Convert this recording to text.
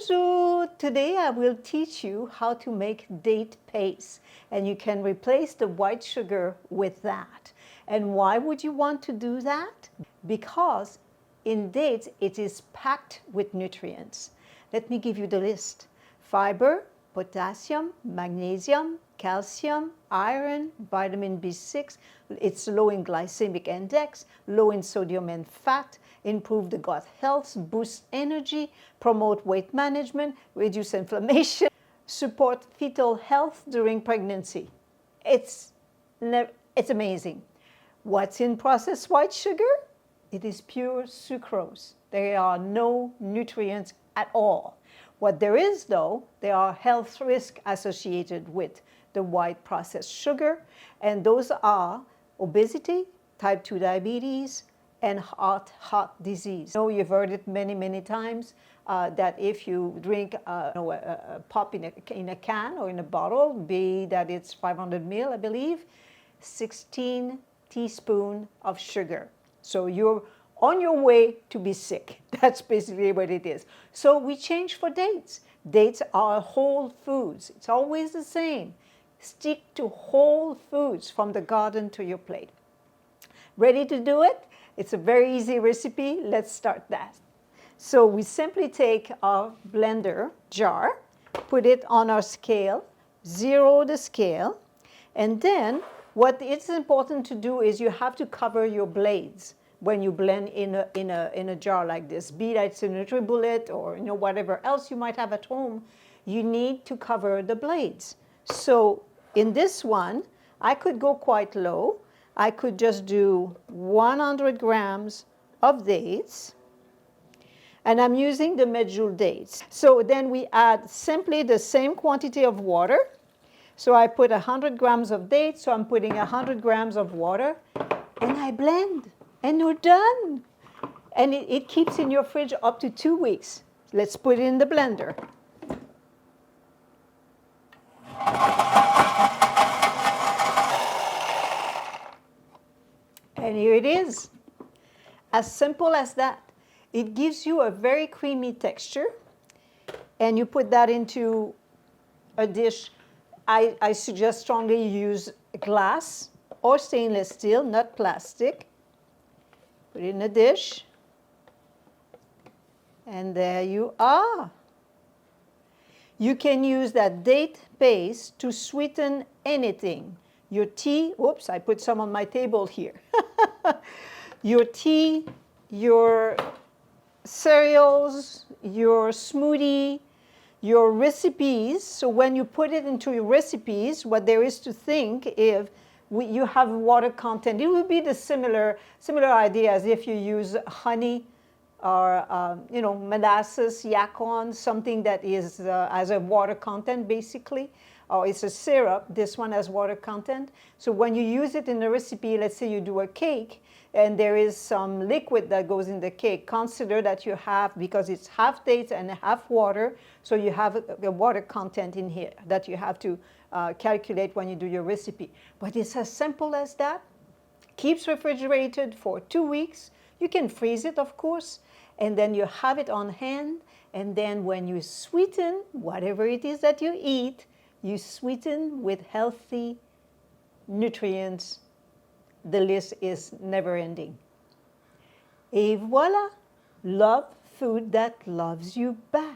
Bonjour! Today I will teach you how to make date paste, and you can replace the white sugar with that. And why would you want to do that? Because in dates it is packed with nutrients. Let me give you the list. Fiber, potassium, magnesium, calcium, iron, vitamin B6. It's low in glycemic index, low in sodium and fat, improve the gut health, boost energy, promote weight management, reduce inflammation, support fetal health during pregnancy. It's amazing. What's in processed white sugar? It is pure sucrose. There are no nutrients at all. What there is, though, there are health risks associated with the white processed sugar, and those are obesity, type 2 diabetes, and heart disease. You know, you've heard it many, many times that if you drink a pop in a can or in a bottle, be that it's 500 ml, I believe, 16 teaspoons of sugar. So you're on your way to be sick. That's basically what it is. So we change for dates. Dates are whole foods. It's always the same. Stick to whole foods from the garden to your plate. Ready to do it? It's a very easy recipe. Let's start that. So we simply take our blender jar, put it on our scale, zero the scale, and then what is important to do is you have to cover your blades when you blend in a jar like this, be that it's a NutriBullet or whatever else you might have at home. You need to cover the blades. So in this one, I could go quite low. I could just do 100 grams of dates, and I'm using the Medjool dates. So then we add simply the same quantity of water. So I put 100 grams of dates, so I'm putting 100 grams of water, and I blend, and we're done. And it keeps in your fridge up to 2 weeks. Let's put it in the blender. And here it is. As simple as that. It gives you a very creamy texture. And you put that into a dish. I suggest strongly use glass or stainless steel, not plastic. Put it in a dish. And there you are. You can use that date paste to sweeten anything. Your tea, oops, I put some on my table here. Your tea, your cereals, your smoothie, your recipes. So when you put it into your recipes, what there is to think if you have water content, it would be the similar idea as if you use honey or molasses, yacon, something that is has a water content basically. Or it's a syrup, this one has water content. So when you use it in a recipe, let's say you do a cake, and there is some liquid that goes in the cake, consider that you have, because it's half dates and half water, so you have the water content in here that you have to calculate when you do your recipe. But it's as simple as that. Keeps refrigerated for 2 weeks. You can freeze it, of course, and then you have it on hand, and then when you sweeten whatever it is that you eat, you sweeten with healthy nutrients. The list is never ending. Et voilà, love food that loves you back.